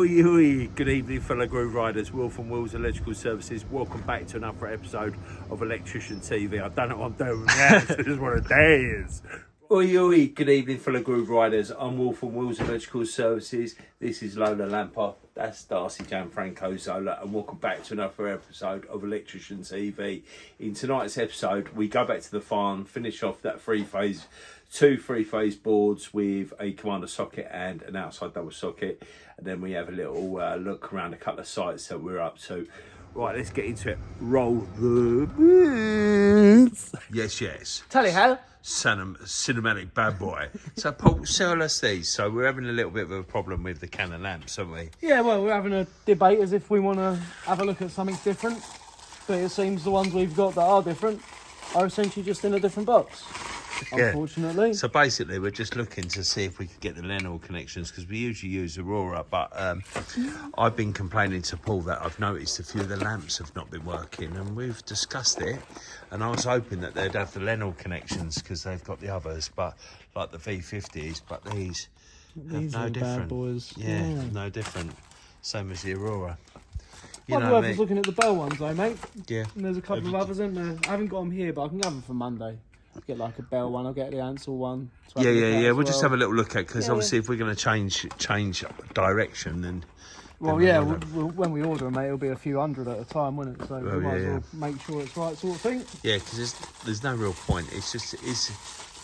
Good evening, fellow groove riders. Will from Will's Electrical Services. Welcome back to another episode of Electrician TV. I don't know what I'm doing now, so just what a day is. Good evening, fellow groove riders. I'm Will from Will's Electrical Services. This is Lola Lamper. That's Darcy Gianfranco Zola, and welcome back to another episode of Electrician TV. In tonight's episode, we go back to the farm, finish off that two three-phase boards with a commander socket and an outside double socket, and then we have a little look around a couple of sites that we're up to. Right, let's get into it. Roll the boots. Yes. Tally ho. Cinematic bad boy. So Paul, sell us these. So we're having a little bit of a problem with the Canon lamps, aren't we? Yeah, well, we're having a debate as if we want to have a look at something different, but it seems the ones we've got that are different are essentially just in a different box. Unfortunately. So basically, we're just looking to see if we could get the Lenor connections, because we usually use Aurora, but I've been complaining to Paul that I've noticed a few of the lamps have not been working, and we've discussed it, and I was hoping that they'd have the Lenor connections because they've got the others, but like the V50s, but these have no are different. bad boys. Yeah, no different. Same as the Aurora. Might be worth us looking at the Bell ones though, mate. Yeah. And there's a couple of others, isn't there? I haven't got them here, but I can have them for Monday. I'll get like a Bell one, I'll get the Ansel one. Yeah. We'll just have a little look at, because obviously if we're going to change direction, then... Well, yeah, when we order them, mate, it'll be a few hundred at a time, won't it? So we might as well make sure it's right sort of thing. Yeah, because there's no real point. It's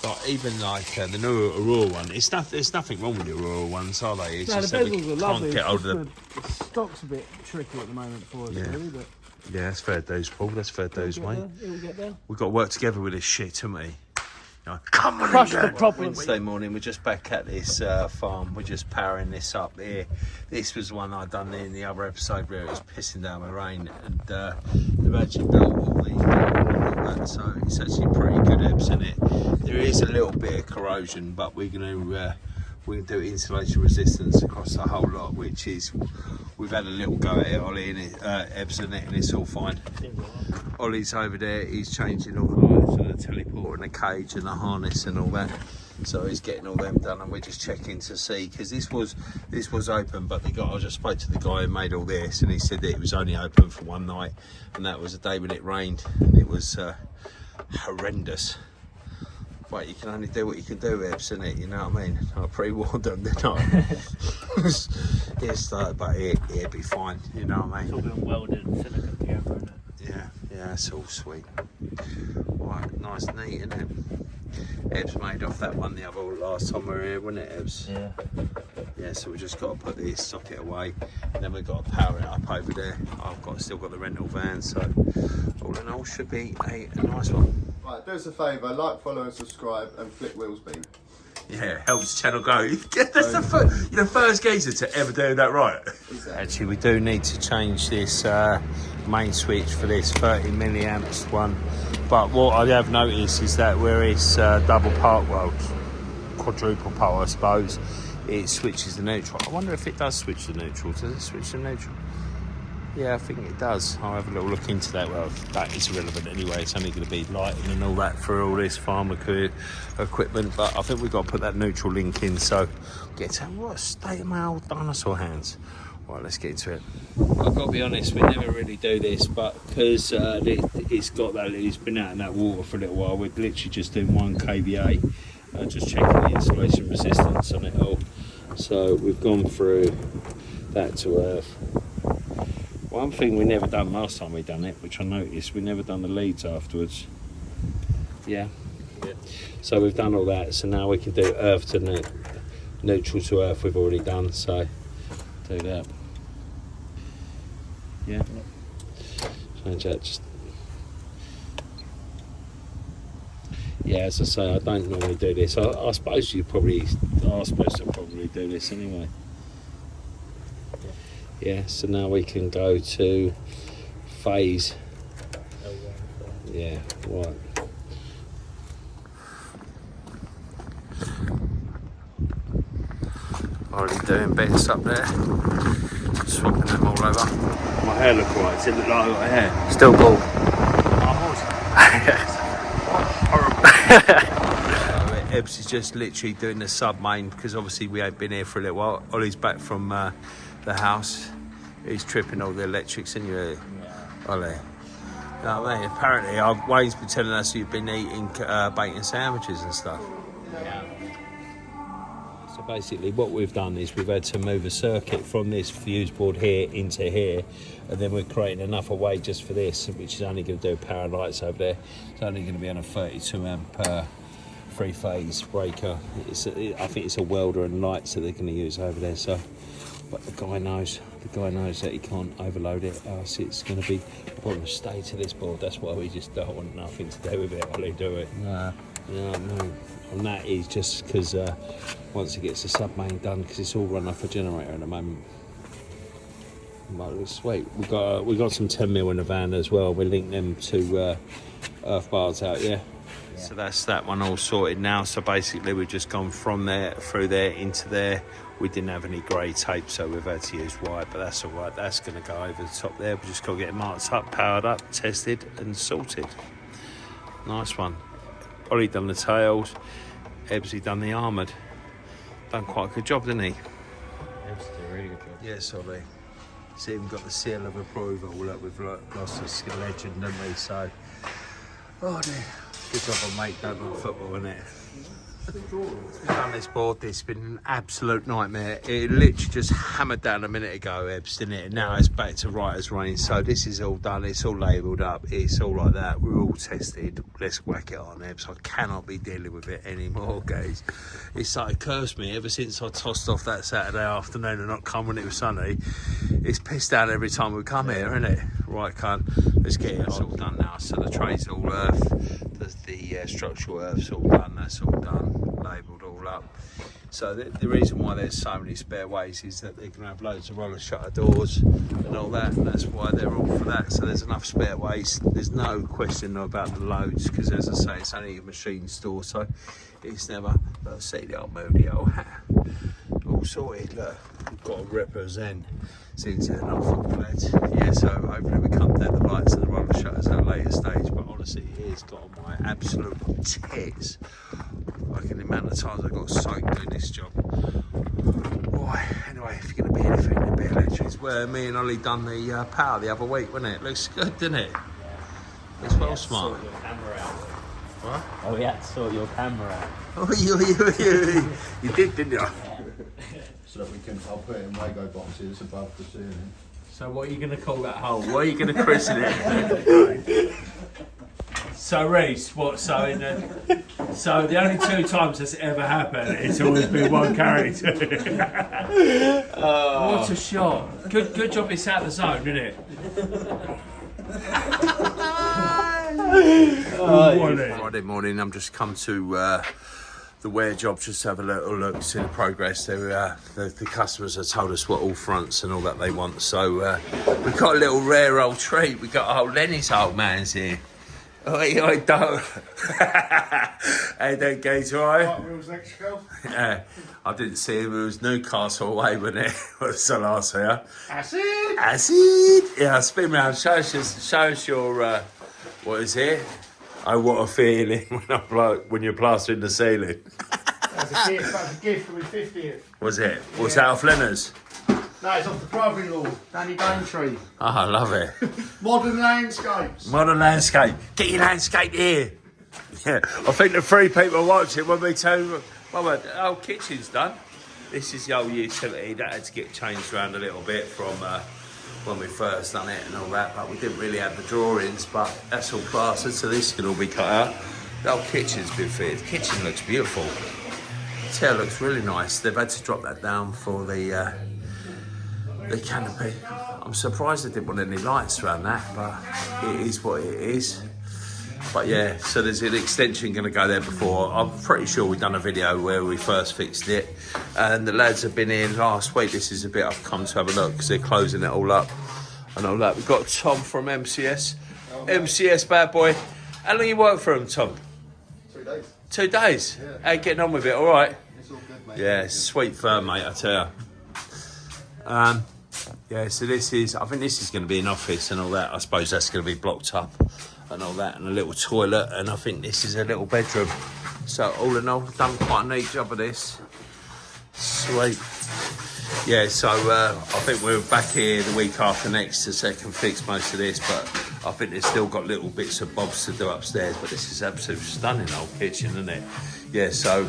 like, even like the new Aurora one, there's nothing wrong with the Aurora ones, are they? It's no, just the bezels are lovely. Get hold of the stock's a bit tricky at the moment for us, really, but... Yeah, that's fair dues, Paul. That's fair dues, mate. It'll get there. We've got to work together with this shit, haven't we? Come on, crush the problem. Wednesday morning, we're just back at this farm. We're just powering this up here. This was one I'd done in the other episode where it was pissing down with rain, and they've actually built all that, so it's actually pretty good ebbs in it. There is a little bit of corrosion, but we're going to do insulation resistance across the whole lot, which is, we've had a little go at it, Ollie, and ebbs in it, and it's all fine. Ollie's over there, he's changing all the lights and the teleporter and the cage and the harness and all that, so he's getting all them done, and we're just checking to see, because this was open, but I just spoke to the guy who made all this, and he said that it was only open for one night, and that was the day when it rained, and it was horrendous. But you can only do what you can do, Ebbs, innit? You know what I mean? I pre-warned them, didn't I? But it'd be fine, you know what I mean? It's all been welded and silicone together, isn't it? Yeah, it's all sweet. Right, nice and neat, isn't it? Ebbs made off that one the last time we were here, wasn't it, Ebbs? Yeah. Yeah, so we just got to put this socket away, and then we've got to power it up over there. Still got the rental van, so all in all should be a nice one. Right, do us a favour, like, follow and subscribe, and flick Will's beam. Yeah, helps the channel grow. That's the first geezer to ever do that right. Exactly. Actually, we do need to change this main switch for this 30 milliamps one. But what I have noticed is that where it's double pole, well, quadruple pole, I suppose, it switches the neutral. I wonder if it does switch the neutral. Does it switch the neutral? Yeah, I think it does. I'll have a little look into that. Well, that is irrelevant anyway. It's only going to be lighting and all that for all this farm equipment. But I think we've got to put that neutral link in. So, get to what a state of my old dinosaur hands. Right, let's get into it. I've got to be honest, we never really do this, but because it's been out in that water for a little while, we're literally just doing 1 kVA. Just checking the insulation resistance on it all. So we've gone through that to earth. One thing we never done last time we done it, which I noticed, we never done the leads afterwards. Yeah. So we've done all that, so now we can do earth to neutral to earth we've already done, so do that. Yeah. Change that just. Yeah, as I say, I don't normally do this. I suppose you probably are supposed to probably do this anyway. Yeah, so now we can go to phase. Yeah, right. Already doing bits up there. Swapping them all over. My hair look alright, does it look like I've got hair? Still bald. Ebbs is just literally doing the sub main, because obviously we ain't been here for a little while. Ollie's back from the house. He's tripping all the electrics in you, Ollie. You know what I mean? Apparently, Wayne's been telling us you've been eating bacon sandwiches and stuff. Yeah. So basically what we've done is we've had to move a circuit from this fuse board here into here, and then we're creating enough away just for this, which is only going to do power lights over there. It's only going to be on a 32 amp three-phase breaker. I think it's a welder and lights that they're going to use over there. So, but the guy knows that he can't overload it, else it's going to be a problem. Stay to this board. That's why we just don't want nothing to do with it. Ollie, do it. Nah. You know what I mean? And that is just because once it gets the sub-main done, because it's all run off a generator at the moment. But it's sweet. We got some 10mm in the van as well. We linked them to earth bars out, yeah. So that's that one all sorted now. So basically we've just gone from there through there into there. We didn't have any grey tape, so we've had to use white, but that's all right. That's going to go over the top there. We just got to get it marked up, powered up, tested and sorted. Nice one. Ollie done the tails. Ebbsy done the armoured. Done quite a good job, didn't he? Ebbs did a really good job. Yes, Ollie. He's even got the seal of approval. Look, we've lost a legend, haven't we? So, oh dear. Good job on mate done on football, isn't it? Done this board, this has been an absolute nightmare. It literally just hammered down a minute ago, Ebbs, didn't it? And now it's back to right as rain. So this is all done, it's all labelled up, it's all like that. We're all tested. Let's whack it on, Ebbs. I cannot be dealing with it anymore, guys. It's like cursed me ever since I tossed off that Saturday afternoon and not come when it was sunny. It's pissed down every time we come here, isn't it? Right, cunt. Let's get it. It's all done now. So the tray's all earth. The structural earth's all done. That's all done. Labelled all up. So the reason why there's so many spare ways is that they're going to have loads of roller shutter doors and all that. And that's why they're all for that. So there's enough spare ways. There's no question about the loads because, as I say, it's only a machine store. So it's never. But see the old moody old hat. All sorted. Look, we've got a represent. Since then, not football lads. Yeah, so hopefully we come down the lights and the roller shutters at a later stage. But honestly, it's got on my absolute tits. Like in the amount of times I got soaked doing this job. Boy, anyway, if you're going to be anything, it'll be electrics. Where me and Ollie done the power the other week, wasn't it? Looks good, didn't it? It's well smart. Sort your camera out. What? Oh, we had to sort your camera out. Oh, you did, didn't you? So that we can, I'll put it in Lego boxes above the ceiling. So what are you going to call that hole? What are you going to christen it? So Reece, so the only 2 times that's ever happened, it's always been one character. What a shot! Good job it's out of the zone, isn't it? Friday morning, I'm just come to the wear job just to have a little look, see the progress. The customers have told us what all fronts and all that they want. So we've got a little rare old treat. We got old Lenny's old man's here. I don't. Hey, don't go to Right, Will's electrical. Yeah, I didn't see him. It was Newcastle away, wasn't it? What's the last year? Acid. Yeah, spin round. Show us your what is it? Oh, what a feeling when you're plastering the ceiling. That's a gift for my 50th. Was it? Was that off Leonard's? No, it's off the brother-in-law, Danny Daintree. Oh, I love it. Modern landscapes. Modern landscape. Get your landscape here. Yeah, I think the 3 people watching when we tell them, well, the old kitchen's done. This is the old utility that had to get changed around a little bit from when we first done it and all that, but we didn't really have the drawings, but that's all plastered, so this can all be cut out. The old kitchen's been fitted. The kitchen looks beautiful. The tail looks really nice. They've had to drop that down for the canopy. I'm surprised they didn't want any lights around that, but it is what it is. But yeah, so there's an extension going to go there before. I'm pretty sure we've done a video where we first fixed it, and the lads have been in last week. This is a bit I've come to have a look because they're closing it all up and all that. We've got Tom from MCS. MCS bad boy. How long you work for him, Tom? 2 days. 2 days? Yeah. How you getting on with it? All right? It's all good, mate. Yeah, sweet firm, mate, I tell you. Yeah, so I think this is going to be an office and all that. I suppose that's going to be blocked up and all that, and a little toilet, and I think this is a little bedroom. So all in all, done quite a neat job of this. Sweet. Yeah, so I think we're back here the week after next to so I can fix most of this, but I think they've still got little bits of bobs to do upstairs, but this is absolutely stunning old kitchen, isn't it? Yeah, so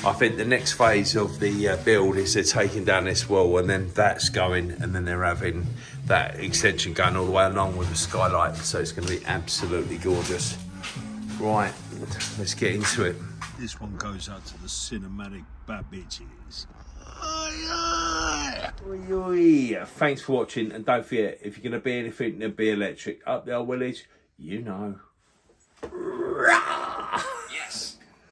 I think the next phase of the build is they're taking down this wall, and then that's going, and then they're having that extension going all the way along with the skylight, so it's going to be absolutely gorgeous. Right, let's get into it. This one goes out to the cinematic bad bitches. Thanks for watching, and don't forget, if you're going to be anything to be electric up there, Willies, you know.